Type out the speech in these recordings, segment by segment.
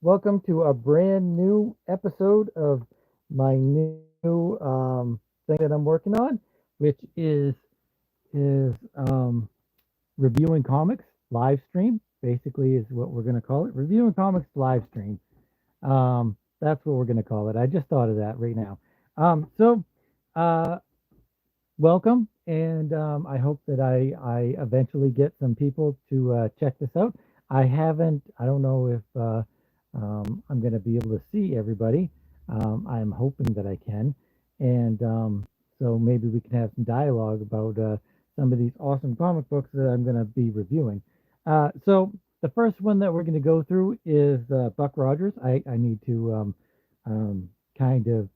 Welcome to a brand new episode of my new thing that I'm working on, which is reviewing comics live stream. Basically, is what we're going to call it. Reviewing comics live stream. That's what we're going to call it. I just thought of that right now. So, uh, welcome, and I hope that I eventually get some people to check this out. I haven't. I don't know if I'm going to be able to see everybody. I'm hoping that I can, and so maybe we can have some dialogue about some of these awesome comic books that I'm going to be reviewing. So the first one that we're going to go through is Buck Rogers. I need to kind of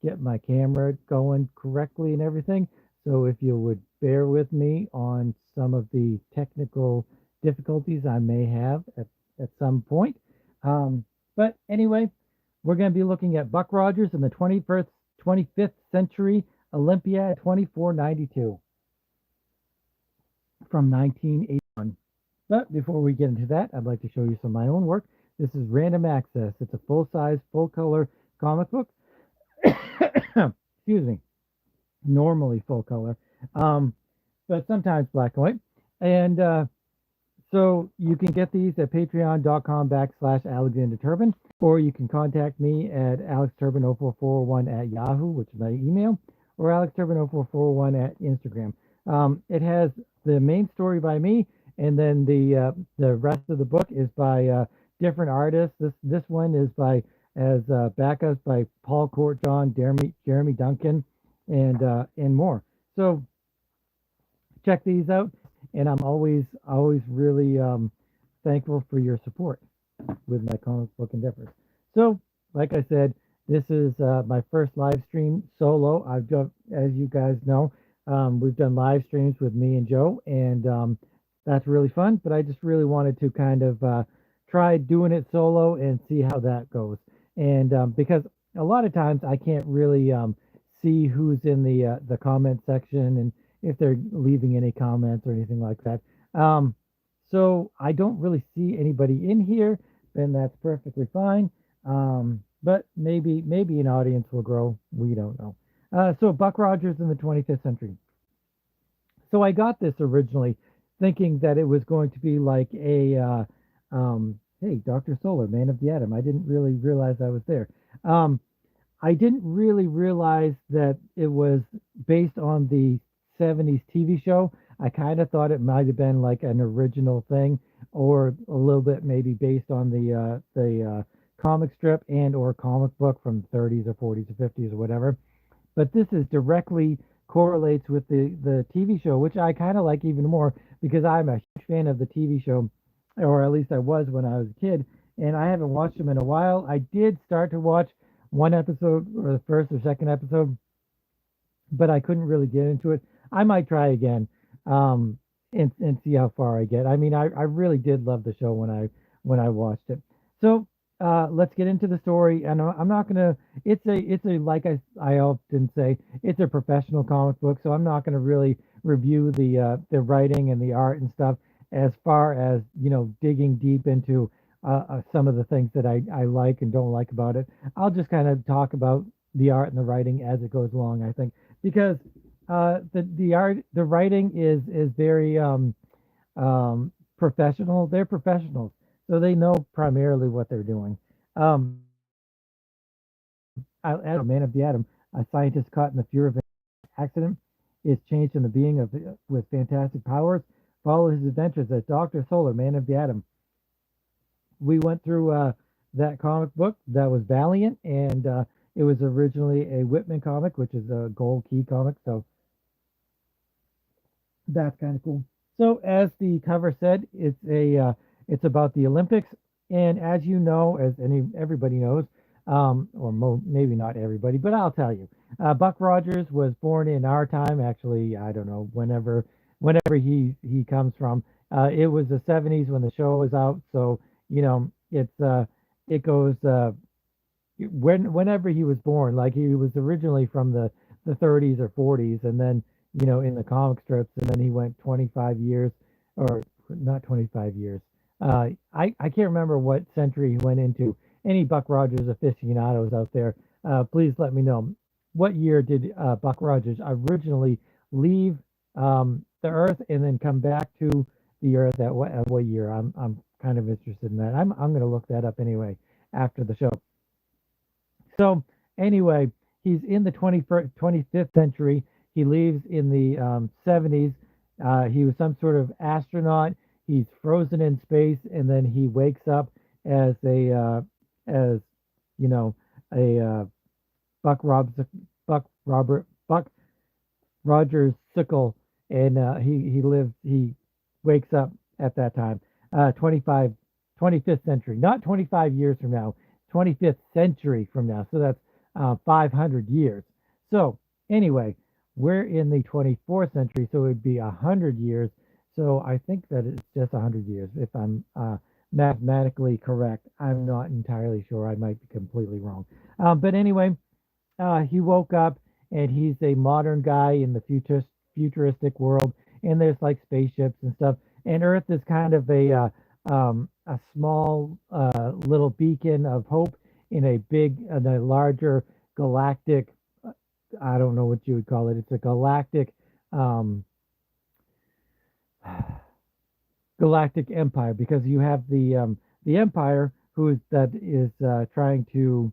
get my camera going correctly and everything. So if you would bear with me on some of the technical difficulties I may have at some point. But anyway, we're going to be looking at Buck Rogers in the 25th century Olympiad 2492 from 1981. But before we get into that, I'd like to show you some of my own work. This is Random Access. It's a full-size, full-color comic book. Excuse me. Normally full color, um, but sometimes black and white. And so you can get these at patreon.com/Alexander Turbin, or you can contact me at alexturbin0441 at Yahoo, which is my email, or alexturbin0441 at Instagram. It has the main story by me, and then the rest of the book is by different artists. This one is by as backups by Paul Courtjohn, Jeremy Duncan, and more. So check these out, and I'm always really thankful for your support with my comic book endeavors. So, like I said, this is my first live stream solo. I've done, as you guys know, we've done live streams with me and Joe, and that's really fun. But I just really wanted to kind of try doing it solo and see how that goes. And because a lot of times I can't really see who's in the comment section and if they're leaving any comments or anything like that. So I don't really see anybody in here, then that's perfectly fine. But maybe an audience will grow. We don't know. So Buck Rogers in the 25th century. So I got this originally thinking that it was going to be like a hey, Dr. Solar, Man of the Atom. I didn't really realize I was there. I didn't really realize that it was based on the 70s TV show. I kind of thought it might have been like an original thing, or a little bit maybe based on the comic strip and or comic book from the 30s or 40s or 50s or whatever. But this is directly correlates with the TV show, which I kind of like even more because I'm a huge fan of the TV show, or at least I was when I was a kid, and I haven't watched them in a while. I did start to watch one episode or the first or second episode, but I couldn't really get into it. I might try again, and see how far I get. I mean, I really did love the show when I watched it. So let's get into the story. And I'm not gonna. It's a like I often say, it's a professional comic book. So I'm not gonna really review the writing and the art and stuff as far as digging deep into some of the things that I like and don't like about it. I'll just kind of talk about the art and the writing as it goes along. I think because the writing is very professional. They're professionals, so they know primarily what they're doing. As a Man of the Atom, a scientist caught in the fury of an accident is changed in the being of with fantastic powers. Follow his adventures as Doctor Solar, Man of the Atom. We went through that comic book that was Valiant, and it was originally a Whitman comic, which is a Gold Key comic. So that's kind of cool. So as the cover said, it's about the Olympics, and as you know, as everybody knows, maybe not everybody, but I'll tell you, Buck Rogers was born in our time. Actually, I don't know whenever he comes from. It was the 70s when the show was out, so it goes whenever he was born. Like he was originally from the 30s or 40s, and then in the comic strips, and then he went 25 years, or not 25 years. I can't remember what century he went into, any Buck Rogers aficionados out there, please let me know what year did Buck Rogers originally leave the Earth and then come back to the Earth at what year? I'm kind of interested in that. I'm going to look that up anyway after the show. So anyway, he's in the 25th century. He leaves in the 70s. He was some sort of astronaut. He's frozen in space, and then he wakes up as as you know, a Buck Robs, Buck Rogers sickle, and he wakes up at that time, 25th century, not 25 years from now, 25th century from now. So that's 500 years. So anyway, we're in the 24th century, so it would be 100 years. So I think that it's just 100 years, if I'm mathematically correct. I'm not entirely sure. I might be completely wrong. But anyway, he woke up and he's a modern guy in the futuristic world, and there's like spaceships and stuff. And Earth is kind of a small little beacon of hope in a larger galactic. I don't know what you would call it. It's a galactic um, galactic empire, because you have the empire that is trying to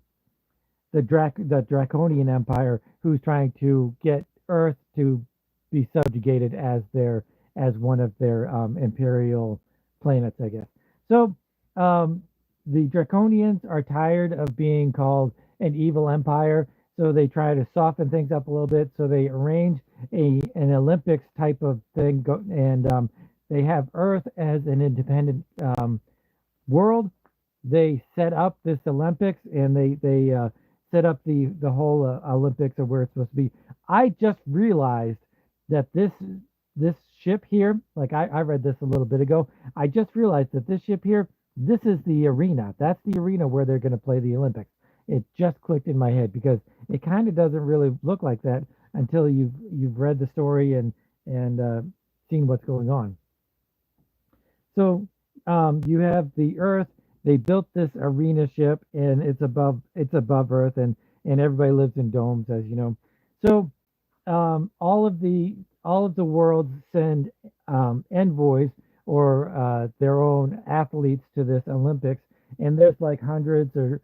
the draconian empire, who's trying to get Earth to be subjugated as one of their imperial planets, I guess. So the draconians are tired of being called an evil empire, so they try to soften things up a little bit. So they arrange an Olympics type of thing, and they have Earth as an independent world. They set up this Olympics, and they set up the whole Olympics of where it's supposed to be. I just realized that this ship here, like I read this a little bit ago, I just realized that this ship here, this is the arena. That's the arena where they're going to play the Olympics. It just clicked in my head because it kind of doesn't really look like that until you've read the story and seen what's going on. So you have the Earth. They built this arena ship, and it's above Earth, and everybody lives in domes, as you know. So all of the worlds send envoys or their own athletes to this Olympics, and there's like hundreds or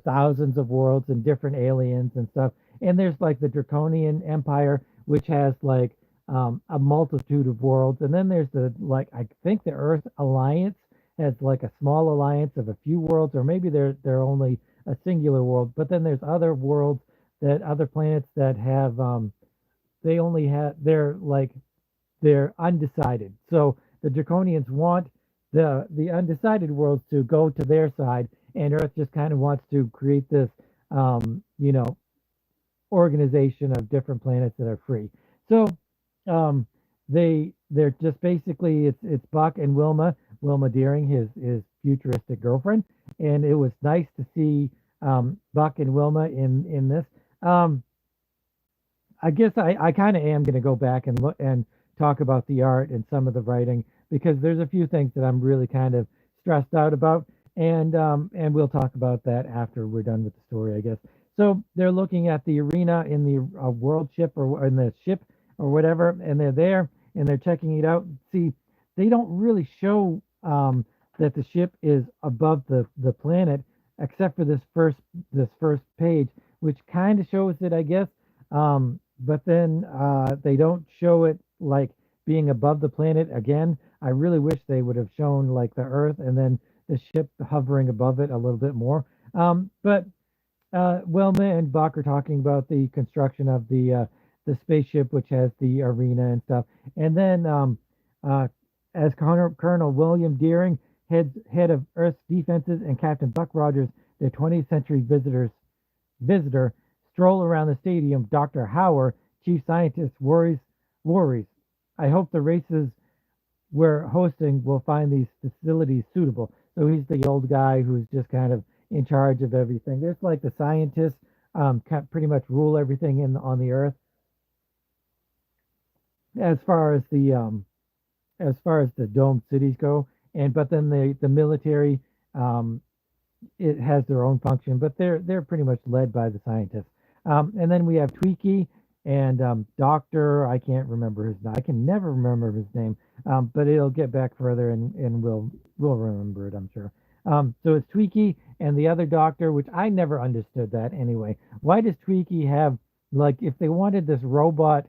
thousands of worlds and different aliens and stuff. And there's like the Draconian Empire, which has like a multitude of worlds, and then there's I think the Earth Alliance has like a small alliance of a few worlds, or maybe they're only a singular world. But then there's other worlds, that other planets that have they're undecided. So the Draconians want the undecided worlds to go to their side, and Earth just kind of wants to create this um, you know organization of different planets that are free. So um, they're just basically, it's Buck and Wilma Deering, his futuristic girlfriend, and it was nice to see Buck and Wilma in this. Um, I guess I kind of am going to go back and look and talk about the art and some of the writing, because there's a few things that I'm really kind of stressed out about, and we'll talk about that after we're done with the story, I guess. So they're looking at the arena in the world ship, or in the ship or whatever, and they're there and they're checking it out. See, they don't really show that the ship is above the planet, except for this first page, which kind of shows it, I guess. But then they don't show it like being above the planet again. I really wish they would have shown like the Earth and then the ship hovering above it a little bit more. But Wilma and Buck are talking about the construction of the spaceship, which has the arena and stuff. And then uh, as Colonel William Deering, head of Earth's defenses, and Captain Buck Rogers, their 20th century visitor, stroll around the stadium, Dr. Hauer, chief scientist, worries. I hope the races we're hosting will find these facilities suitable. So he's the old guy who's just kind of in charge of everything. There's like the scientists pretty much rule everything on the Earth, as far as the domed cities go. And but then the military, um, it has their own function, but they're pretty much led by the scientists. And then we have Tweaky and Doctor. I can't remember his name. I can never remember his name, but it'll get back further, and we'll remember it, I'm sure. So it's Tweaky and the other Doctor, which I never understood that anyway. Why does Tweaky have, like, if they wanted this robot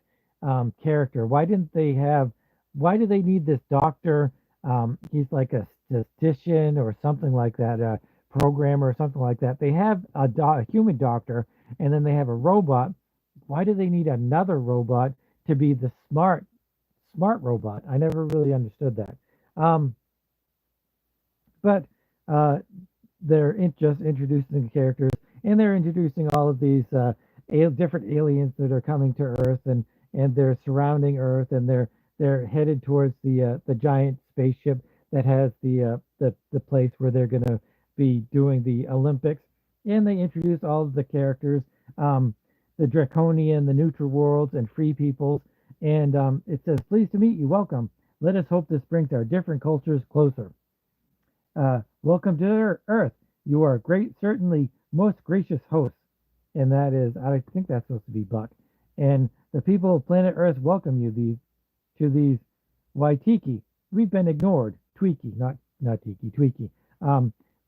character, why didn't they have? Why do they need this Doctor? He's like a statistician or something like that. Programmer or something like that. They have a human doctor, and then they have a robot. Why do they need another robot to be the smart robot? I never really understood that. Um, but uh, just introducing the characters, and they're introducing all of these different aliens that are coming to Earth, and they're surrounding Earth, and they're headed towards the giant spaceship that has the place where they're going to be doing the Olympics, and they introduce all of the characters, um, the Draconian, the Neutral Worlds, and Free Peoples, and it says, "Pleased to meet you. Welcome. Let us hope this brings our different cultures closer. Welcome to Earth. You are great, certainly most gracious hosts." And that is, I think that's supposed to be Buck. And the people of planet Earth welcome you to these Waitiki. We've been ignored. Tweaky, not Tiki, Tweaky.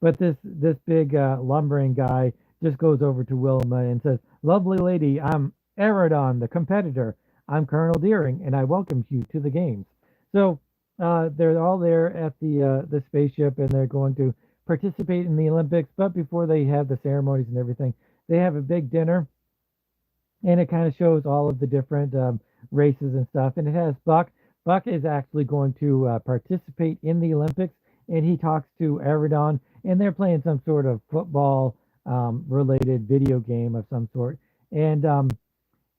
But this big lumbering guy just goes over to Wilma and says, "Lovely lady, I'm Aerodon, the competitor. I'm Colonel Deering, and I welcome you to the games." So they're all there at the spaceship, and they're going to participate in the Olympics. But before they have the ceremonies and everything, they have a big dinner, and it kind of shows all of the different races and stuff. And it has Buck. Buck is actually going to participate in the Olympics, and he talks to Aerodon, and they're playing some sort of football related video game of some sort. And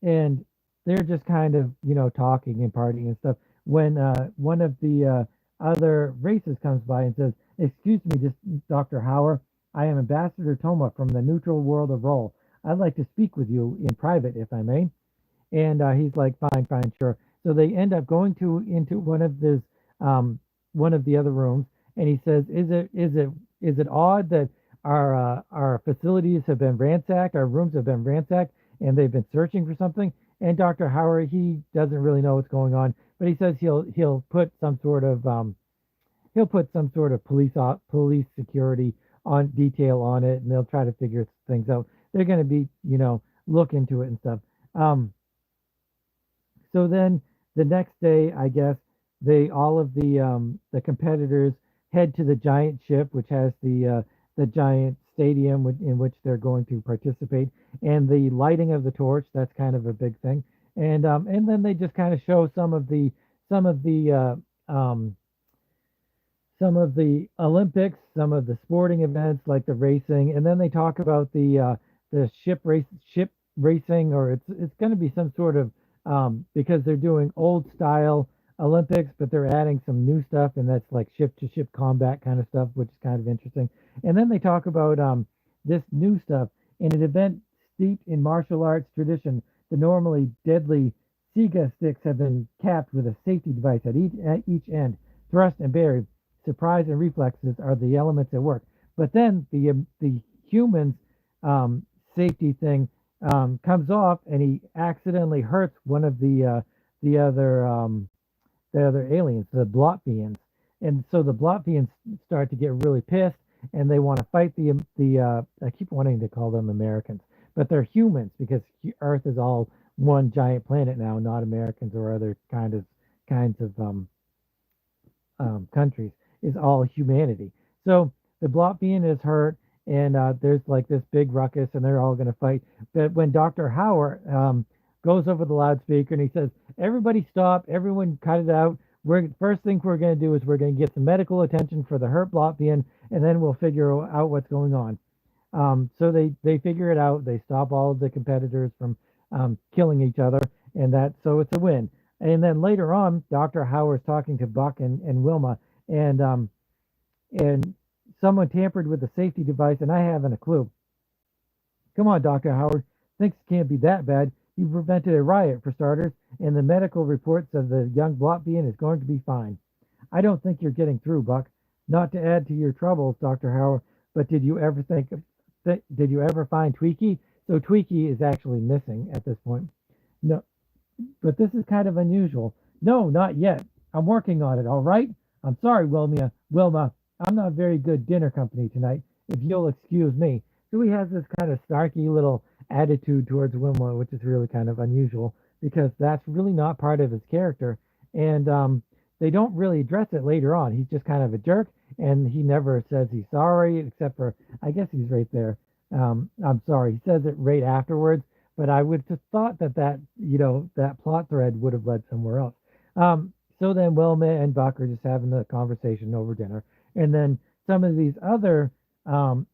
and they're just kind of talking and partying and stuff when one of the other races comes by and says, "Excuse me, just Dr. Hauer, I am Ambassador Toma from the neutral world of Roll. I'd like to speak with you in private, if I may." And he's like, "Fine, fine, sure." So they end up going to into one of the other rooms, and he says, "Is it odd that our facilities have been ransacked, our rooms have been ransacked, and they've been searching for something?" And Dr. Howard, he doesn't really know what's going on, but he says he'll put some sort of police security on detail on it, and they'll try to figure things out. They're going to be look into it and stuff. Um, so then the next day, I guess they all of the competitors head to the giant ship, which has the giant stadium in which they're going to participate, and the lighting of the torch. That's kind of a big thing, and then they just kind of show some of the some of the Olympics, some of the sporting events like the racing, and then they talk about the ship racing, or it's going to be some sort of because they're doing old style Olympics, but they're adding some new stuff, and that's like ship to ship combat kind of stuff, which is kind of interesting. And then they talk about this new stuff in an event steeped in martial arts tradition. The normally deadly Sega sticks have been capped with a safety device at each end. Thrust and buried. Surprise and reflexes are the elements at work. But then the humans safety thing comes off, and he accidentally hurts one of the other the other aliens, the Blotvians. And so the Blotvians start to get really pissed, and they want to fight the I keep wanting to call them Americans, but they're humans because Earth is all one giant planet now, not Americans or other kinds of countries. Is all humanity. So the Blotvian is hurt, and there's like this big ruckus, and they're all going to fight. But when Dr. Howard goes over the loudspeaker and he says, "Everybody stop, everyone cut it out. We're first thing we're going to do is we're going to get some medical attention for the hurt Blotvian, and then we'll figure out what's going on." So they figure it out. They stop all of the competitors from killing each other, and so it's a win. And then later on, Dr. Howard's talking to Buck and Wilma, and and someone tampered with the safety device, and I haven't a clue. Come on, Dr. Howard. Things can't be that bad. You prevented a riot, for starters, and the medical reports of the young Blotvian is going to be fine. I don't think you're getting through, Buck. Not to add to your troubles, Dr. Howard, But did you ever think of, did you ever find Tweaky? So Tweaky is actually missing at this point. No, but this is kind of unusual. No, not yet. I'm working on it, all right? I'm sorry, Wilma, I'm not very good dinner company tonight, if you'll excuse me. So he has this kind of snarky little attitude towards Wilma, which is really kind of unusual because that's really not part of his character. And they don't really address it later on. He's just kind of a jerk, and he never says he's sorry, except for, I guess he's right there. I'm sorry. He says it right afterwards, but I would have thought that plot thread would have led somewhere else. So then Wilma and Buck are just having the conversation over dinner, and then some of these other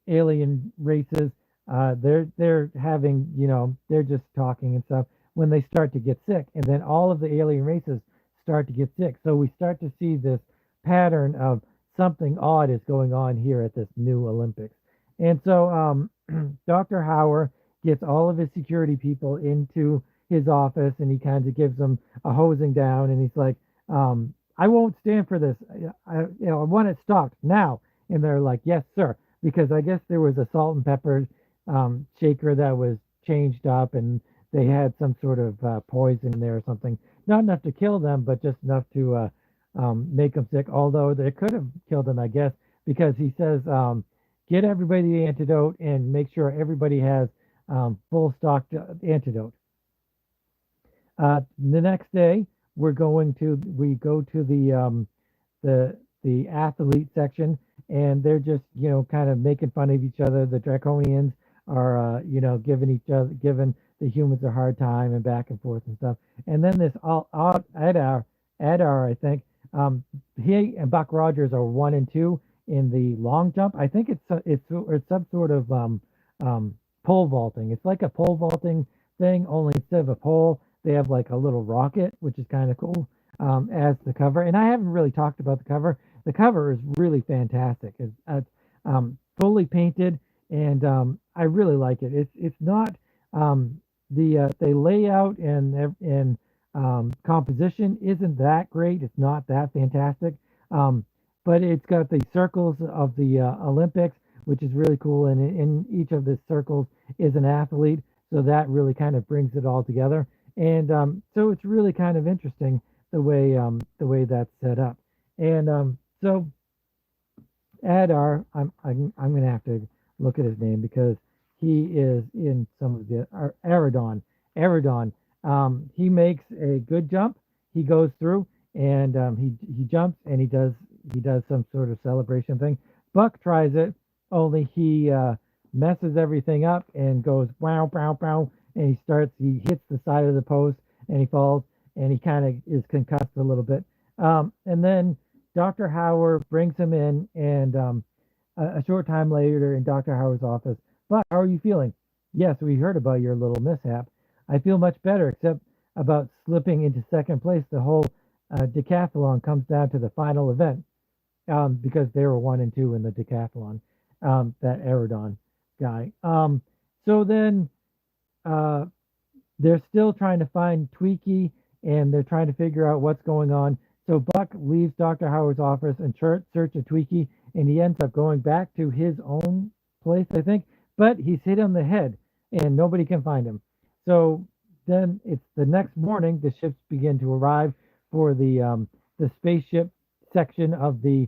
alien races, they're having, they're just talking and stuff when they start to get sick, and then all of the alien races start to get sick. So we start to see this pattern of something odd is going on here at this new Olympics. And so Dr. Hauer gets all of his security people into his office, and he kind of gives them a hosing down, and he's like, I won't stand for this. I want it stopped now. And they're like, yes, sir. Because I guess there was a salt and pepper shaker that was changed up, and they had some sort of poison in there or something. Not enough to kill them, but just enough to make them sick. Although they could have killed them, I guess, because he says, get everybody the antidote and make sure everybody has full stock antidote. The next day, we go to the athlete section, and they're just kind of making fun of each other. The Draconians are giving the humans a hard time and back and forth and stuff. And then this Adar, I think, he and Buck Rogers are 1 and 2 in the long jump. I think it's some sort of pole vaulting. It's like a pole vaulting thing, only instead of a pole, they have like a little rocket, which is kind of cool as the cover. And I haven't really talked about the cover. The cover is really fantastic. It's fully painted, and I really like it. It's not the layout and composition isn't that great. It's not that fantastic, but it's got the circles of the Olympics, which is really cool. And in each of the circles is an athlete, so that really kind of brings it all together. And so it's really kind of interesting the way that's set up. And so Adar, I'm going to have to look at his name because he is in some of the Aridon. He makes a good jump. He goes through, and he jumps, and he does some sort of celebration thing. Buck tries it, only he messes everything up and goes wow wow wow, and he hits the side of the post, and he falls, and he kind of is concussed a little bit. And then Dr. Hauer brings him in, and a short time later in Dr. Hauer's office, Buck, how are you feeling? Yes, we heard about your little mishap. I feel much better, except about slipping into second place. The whole decathlon comes down to the final event because they were 1 and 2 in the decathlon, that Aridon guy. So then uh, they're still trying to find Tweaky, and they're trying to figure out what's going on. So Buck leaves Dr. Howard's office in search of Tweaky, and he ends up going back to his own place, I think, but he's hit on the head, and nobody can find him. So then it's the next morning, the ships begin to arrive for the spaceship section of the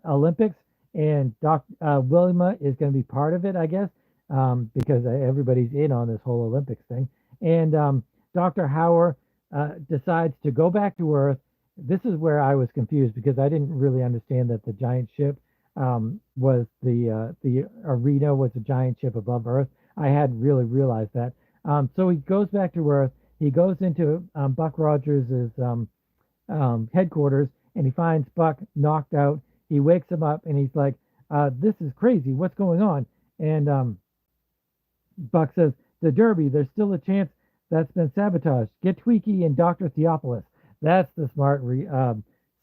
Olympics, and Wilma is going to be part of it, I guess, because everybody's in on this whole Olympics thing. And Dr. Hauer decides to go back to Earth. This is where I was confused because I didn't really understand that the giant ship was the arena was a giant ship above Earth. I hadn't really realized that. So he goes back to Earth. He goes into Buck Rogers' headquarters, and he finds Buck knocked out. He wakes him up, and he's like, this is crazy. What's going on? And Buck says, the Derby, there's still a chance that's been sabotaged. Get Tweaky and Dr. Theopolis. That's the smart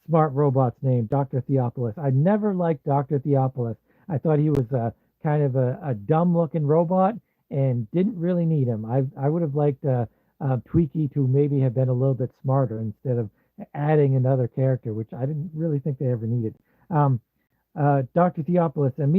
robot's name, Dr. Theopolis. I never liked Dr. Theopolis. I thought he was kind of a dumb-looking robot and didn't really need him. I would have liked Tweaky to maybe have been a little bit smarter instead of adding another character, which I didn't really think they ever needed. Dr. Theopolis and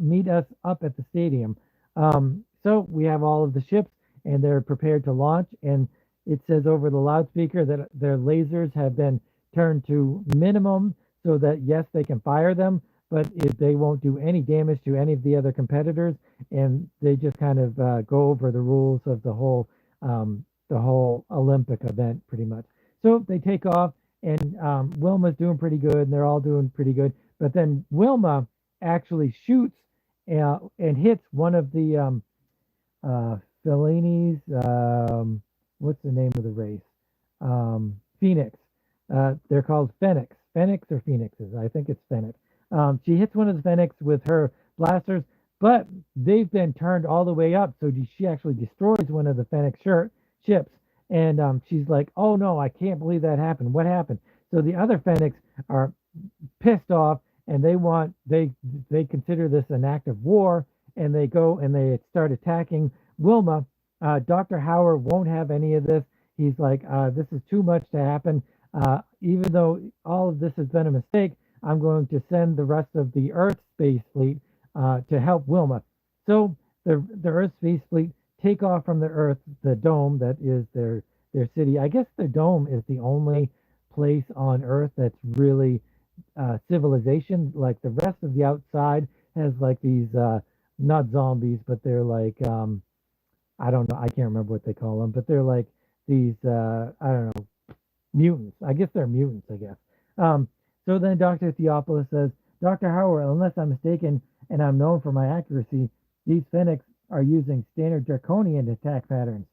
meet us up at the stadium. So we have all of the ships, and they're prepared to launch. And it says over the loudspeaker that their lasers have been turned to minimum, so that yes, they can fire them, but they won't do any damage to any of the other competitors. And they just kind of go over the rules of the whole Olympic event, pretty much. So they take off, and Wilma's doing pretty good, and they're all doing pretty good. But then Wilma actually shoots and hits one of the Fellini's, what's the name of the race? Phoenix. They're called Phoenix. Phoenix or Phoenixes? I think it's Phoenix. She hits one of the Phoenix with her blasters, but they've been turned all the way up, so she actually destroys one of the Phoenix ships. And she's like, "Oh no, I can't believe that happened. What happened?" So the other Phoenix are pissed off, and they consider this an act of war, and they go and they start attacking Wilma. Dr. Howard won't have any of this. He's like, "This is too much to happen. Even though all of this has been a mistake, I'm going to send the rest of the Earth space fleet to help Wilma." So the Earth space fleet take off from the Earth, the dome that is their city. I guess the dome is the only place on Earth that's really civilization. Like the rest of the outside has like these not zombies, but they're like I don't know, I can't remember what they call them, but they're like these I don't know, mutants. I guess they're mutants, I guess. So then Dr. Theophilus says, "Dr. Howard, unless I'm mistaken, and I'm known for my accuracy, these Phoenix are using standard draconian attack patterns.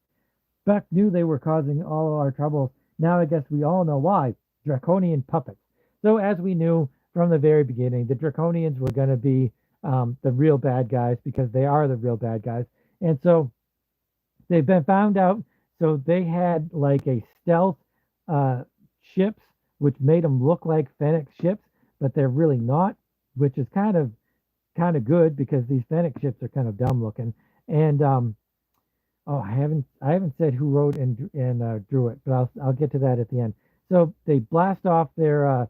Buck knew they were causing all our troubles. Now I guess we all know why. Draconian puppets." So as we knew from the very beginning, the Draconians were going to be the real bad guys, because they are the real bad guys. And so they've been found out. So they had like a stealth ships, which made them look like Fennec ships, but they're really not, which is kind of good, because these Fennec ships are kind of dumb looking. And oh, I haven't said who wrote and drew it, but I'll get to that at the end. So they blast off their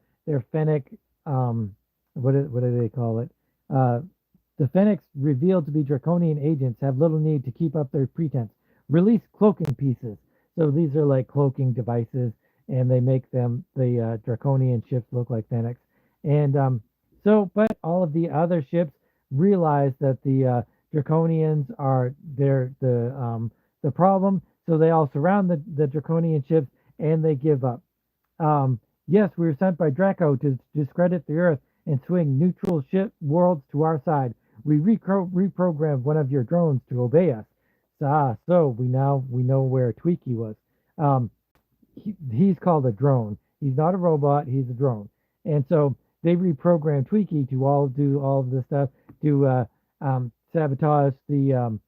Fennec. What do they call it? The Fennecs, revealed to be draconian agents, have little need to keep up their pretense. Release cloaking pieces. So these are like cloaking devices, and they make the draconian ships look like Fennecs. And but all of the other ships realize that the draconians are the problem, so they all surround the draconian ships, and they give up. Yes, we were sent by Draco to discredit the Earth and swing neutral ship worlds to our side. We reprogrammed one of your drones to obey us. So we know where Tweaky was. He's called a drone. He's not a robot. He's a drone. And so they reprogrammed Tweaky to do all of this stuff to sabotage the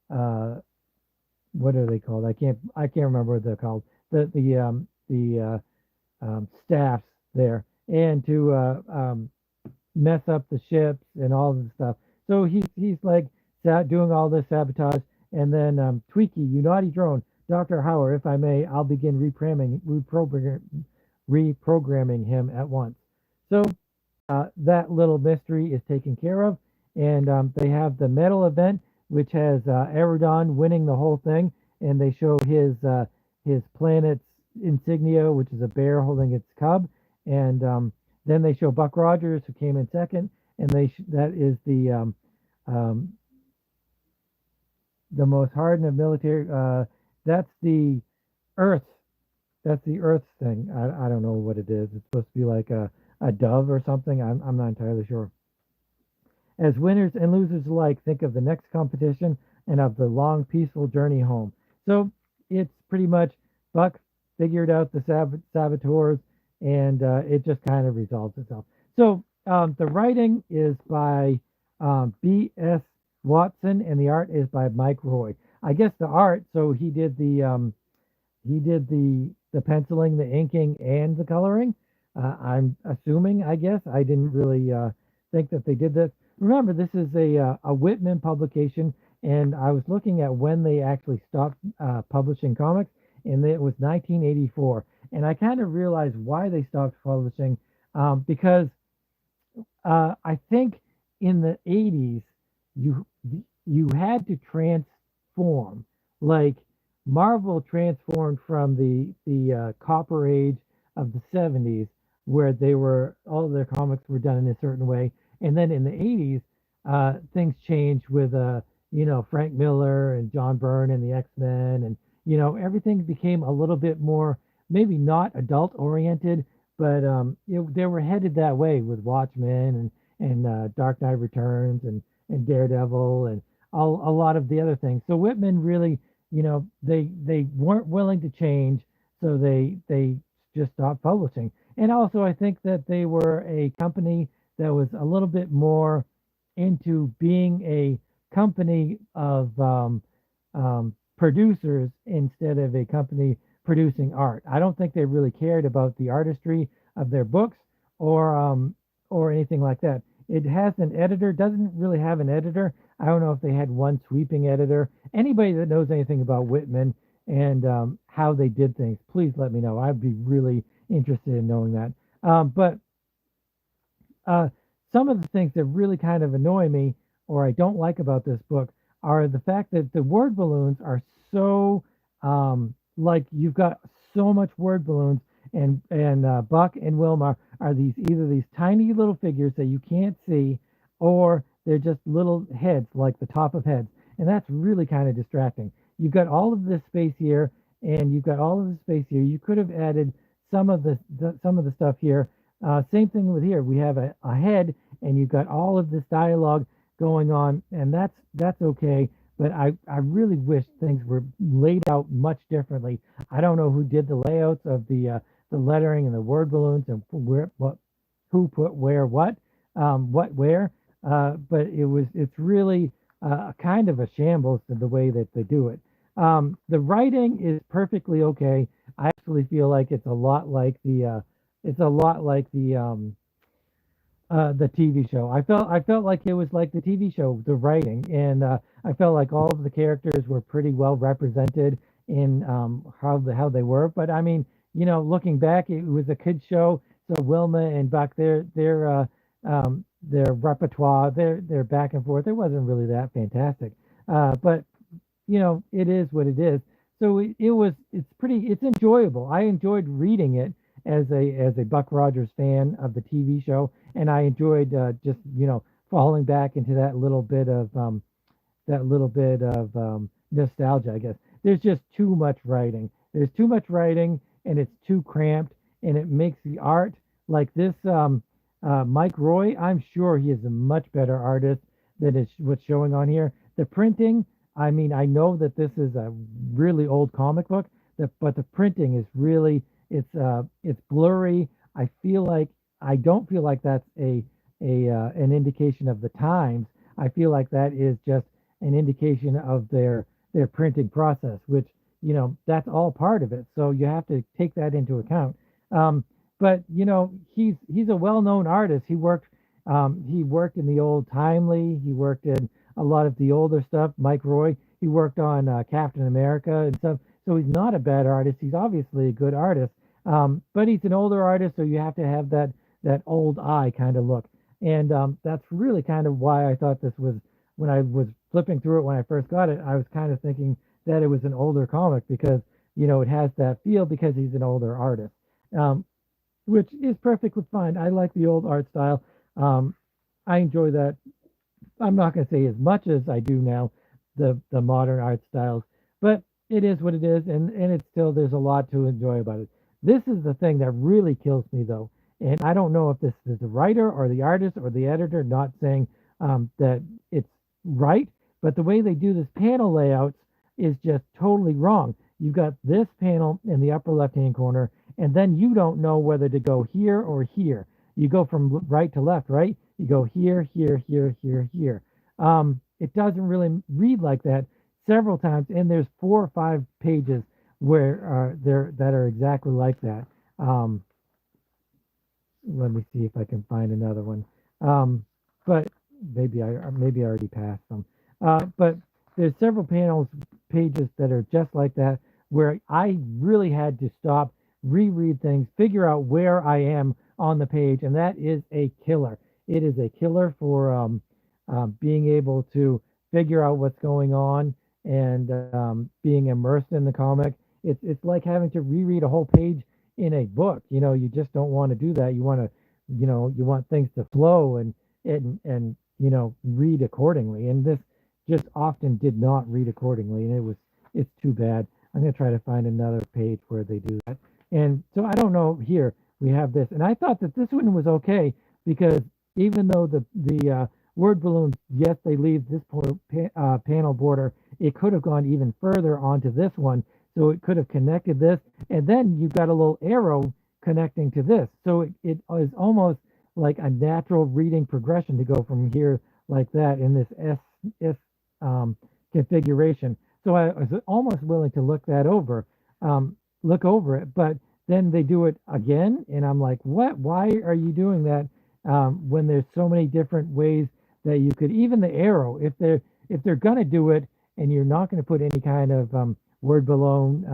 what are they called? I can't remember what they're called. The staffs there, and to mess up the ships and all this stuff. So he's like doing all this sabotage, and then Tweaky, "You naughty drone, Dr. Howard, if I may, I'll begin reprogramming him at once." So that little mystery is taken care of, and they have the medal event, which has Aerodon winning the whole thing, and they show his planet's insignia, which is a bear holding its cub, and then they show Buck Rogers, who came in second, and that is the most hardened of military. That's the Earth. That's the Earth thing. I don't know what it is. It's supposed to be like a dove or something. I'm not entirely sure. As winners and losers alike, think of the next competition and of the long, peaceful journey home. So it's pretty much Buck figured out the saboteurs, and it just kind of resolves itself. So the writing is by B.S. Watson, and the art is by Mike Roy. I guess the art, so he did the penciling, the inking, and the coloring. I'm assuming, I guess. I didn't really think that they did this. Remember, this is a Whitman publication, and I was looking at when they actually stopped publishing comics, and it was 1984. And I kind of realized why they stopped publishing, because I think in the 80s, you you had to transform, like Marvel transformed from the Copper Age of the 70s, where they were all of their comics were done in a certain way, and then in the 80s, things changed with Frank Miller and John Byrne and the X-Men, and everything became a little bit more, maybe not adult oriented, but they were headed that way with Watchmen and Dark Knight Returns and Daredevil and a lot of the other things. So Whitman really, they weren't willing to change, so they just stopped publishing. And also, I think that they were a company that was a little bit more into being a company of producers instead of a company producing art. I don't think they really cared about the artistry of their books or anything like that. It has an editor, doesn't really have an editor. I don't know if they had one sweeping editor. Anybody that knows anything about Whitman and how they did things, please let me know. I'd be really interested in knowing that. But uh, some of the things that really kind of annoy me or I don't like about this book are the fact that the word balloons are so like you've got so much word balloons, and Buck and Wilma are these either these tiny little figures that you can't see, or they're just little heads like the top of heads, and that's really kind of distracting. You've got all of this space here, and you've got all of the space here. You could have added some of the stuff here. Same thing with here. We have a head, and you've got all of this dialogue going on, and that's okay. But I really wish things were laid out much differently. I don't know who did the layouts of the lettering and the word balloons and where what who put where what where. But it's really kind of a shambles in the way that they do it. The writing is perfectly okay. I actually feel like it's a lot like the TV show. I felt like it was like the TV show, the writing, and I felt like all of the characters were pretty well represented in how they were. But I mean, looking back, it was a kids show, so Wilma and Buck, their repertoire, their back and forth, it wasn't really that fantastic. But it is what it is. So it's enjoyable. I enjoyed reading it as a Buck Rogers fan of the TV show, and I enjoyed just falling back into that little bit of nostalgia, I guess. There's just too much writing. There's too much writing, and it's too cramped, and it makes the art like this. Mike Roy, I'm sure he is a much better artist than is what's showing on here. The printing, I mean, I know that this is a really old comic book, but the printing is really it's blurry. I don't feel like that's a an indication of the times. I feel like that is just an indication of their printing process, which that's all part of it. So you have to take that into account. Um, but he's a well-known artist. He worked in the old Timely. He worked in a lot of the older stuff. Mike Roy. He worked on Captain America and stuff. So he's not a bad artist. He's obviously a good artist. But he's an older artist, so you have to have that old eye kind of look. And that's really kind of why I thought this was, when I was flipping through it when I first got it, I was kind of thinking that it was an older comic because it has that feel because he's an older artist, um, which is perfectly fine. I like the old art style. Um, I enjoy that. I'm not going to say as much as I do now, the modern art styles, but it is what it is, and it's still, there's a lot to enjoy about it. This is the thing that really kills me though, and I don't know if this is the writer or the artist or the editor not saying that it's right, but the way they do this panel layouts is just totally wrong. You've got this panel in the upper left hand corner, and then you don't know whether to go here or here. You go from right to left, right? You go here, here, here, here, here. It doesn't really read like that several times, and there's 4 or 5 pages where there that are exactly like that. Um, Let me see if I can find another one. But maybe I already passed them. But there's several pages that are just like that where I really had to stop, reread things, figure out where I am on the page, and that is a killer. It is a killer being able to figure out what's going on and being immersed in the comic. It's like having to reread a whole page in a book. You just don't want to do that. You want to, you want things to flow and read accordingly. And this just often did not read accordingly, and it's too bad. I'm gonna try to find another page where they do that. And so I don't know. Here we have this, and I thought that this one was okay because even though the word balloons, yes, they leave this panel border, it could have gone even further onto this one, so it could have connected this, and then you've got a little arrow connecting to this, so it is almost like a natural reading progression to go from here like that in this S um, configuration. So I was almost willing to look over it, but then they do it again, and I'm like, what? Why are you doing that? When there's so many different ways that you could, even the arrow, if they're gonna do it, and you're not going to put any kind of word balloon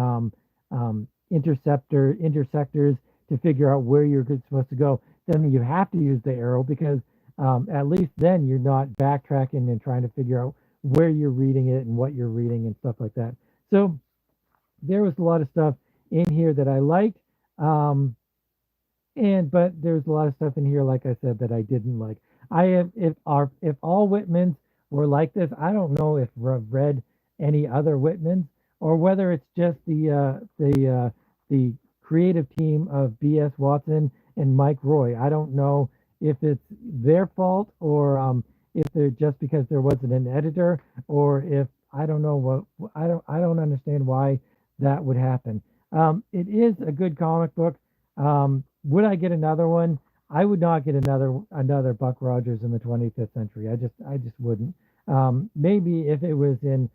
intersectors to figure out where you're supposed to go, then you have to use the arrow because at least then you're not backtracking and trying to figure out where you're reading it and what you're reading and stuff like that. So there was a lot of stuff in here that I liked. Um, but there's a lot of stuff in here, like I said, that I didn't like. I have if all Whitmans were like this, I don't know if I've read any other Whitmans or whether it's just the creative team of B.S. Watson and Mike Roy. I don't know if it's their fault or if they're just because there wasn't an editor or if I don't know I don't understand why that would happen. It is a good comic book. Would I get another one? I would not get another Buck Rogers in the 25th century. I just wouldn't. Maybe if it was in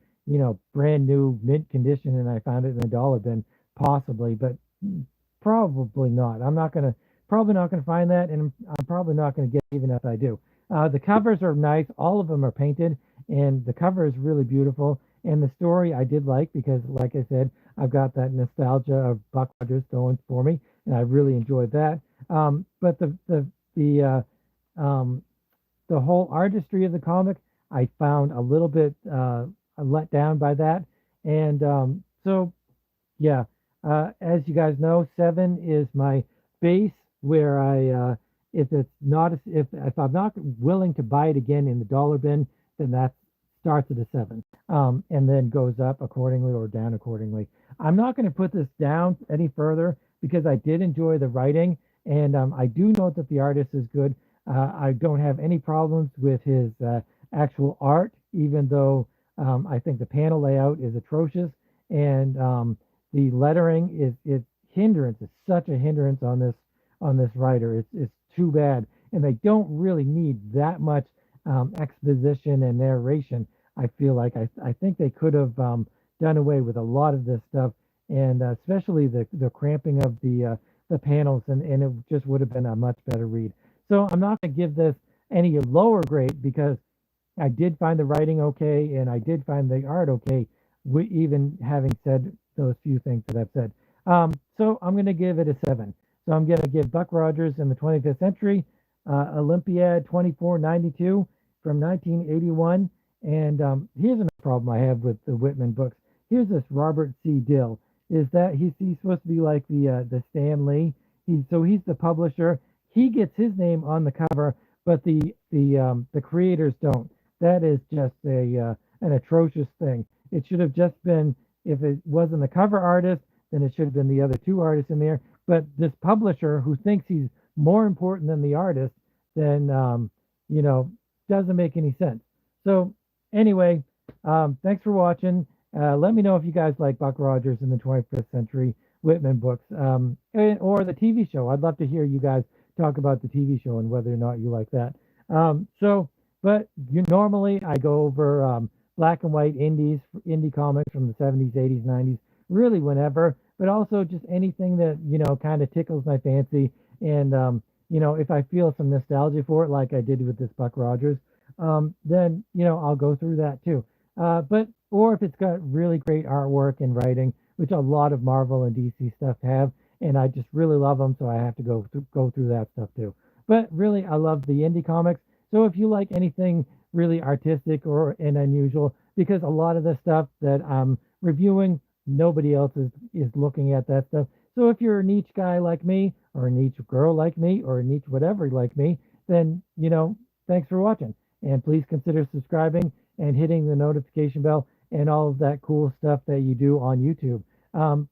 brand new mint condition and I found it in a dollar bin, possibly, but probably not. Probably not gonna find that, and I'm probably not gonna get it even if I do. The covers are nice. All of them are painted, and the cover is really beautiful. And the story I did like because, like I said, I've got that nostalgia of Buck Rogers going for me, and I really enjoyed that. But um, the whole artistry of the comic, I found a little bit let down by that, and so yeah, as you guys know, 7 is my base where if it's not, if I'm not willing to buy it again in the dollar bin, then that starts at a 7, and then goes up accordingly or down accordingly. I'm not going to put this down any further because I did enjoy the writing, and I do know that the artist is good. I don't have any problems with his actual art, even though I think the panel layout is atrocious, and the lettering is hindrance. It's such a hindrance on this writer. It's too bad, and they don't really need that much exposition and narration. I feel like I think they could have done away with a lot of this stuff, and especially the cramping of the panels, and it just would have been a much better read. So I'm not going to give this any lower grade because I did find the writing okay, and I did find the art okay, even having said those few things that I've said. So I'm going to give it a 7. So I'm going to give Buck Rogers in the 25th century, Olympiad 2492 from 1981. And here's another problem I have with the Whitman books. Here's this Robert C. Dill. Is that he's supposed to be like the Stan Lee? He's the publisher. He gets his name on the cover, but the creators don't. That is just an atrocious thing. It should have just been, if it wasn't the cover artist, then it should have been the other two artists in there. But this publisher who thinks he's more important than the artist, then doesn't make any sense. So anyway, thanks for watching. Let me know if you guys like Buck Rogers in the 25th century Whitman books, or the TV show. I'd love to hear you guys talk about the TV show and whether or not you like that. But normally I go over black and white indie comics from the 70s, 80s, 90s, really whenever, but also just anything that kind of tickles my fancy. And if I feel some nostalgia for it, like I did with this Buck Rogers, then I'll go through that too. Or if it's got really great artwork and writing, which a lot of Marvel and DC stuff have, and I just really love them, so I have to go through that stuff too. But really, I love the indie comics. So if you like anything really artistic or and unusual, because a lot of the stuff that I'm reviewing, nobody else is looking at that stuff. So if you're a niche guy like me, or a niche girl like me, or a niche whatever like me, then thanks for watching. And please consider subscribing and hitting the notification bell and all of that cool stuff that you do on YouTube.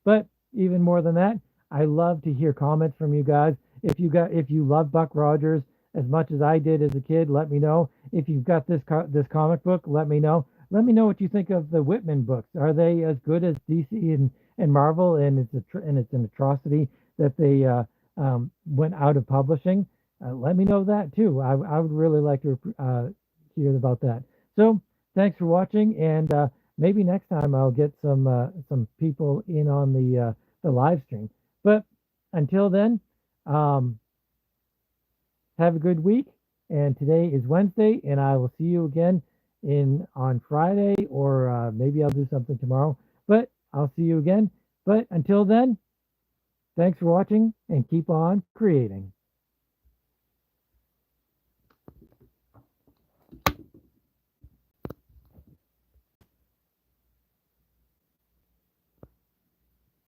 But even more than that, I love to hear comments from you guys. If you love Buck Rogers as much as I did as a kid, let me know. If you've got this comic book, let me know. Let me know what you think of the Whitman books. Are they as good as DC and Marvel? And it's an atrocity that they went out of publishing. Let me know that too. I would really like to hear about that. So thanks for watching, and maybe next time I'll get some people in on the live stream. But until then, um, have a good week. And today is Wednesday, and I will see you again on Friday, or maybe I'll do something tomorrow. But I'll see you again. But until then, thanks for watching, and keep on creating.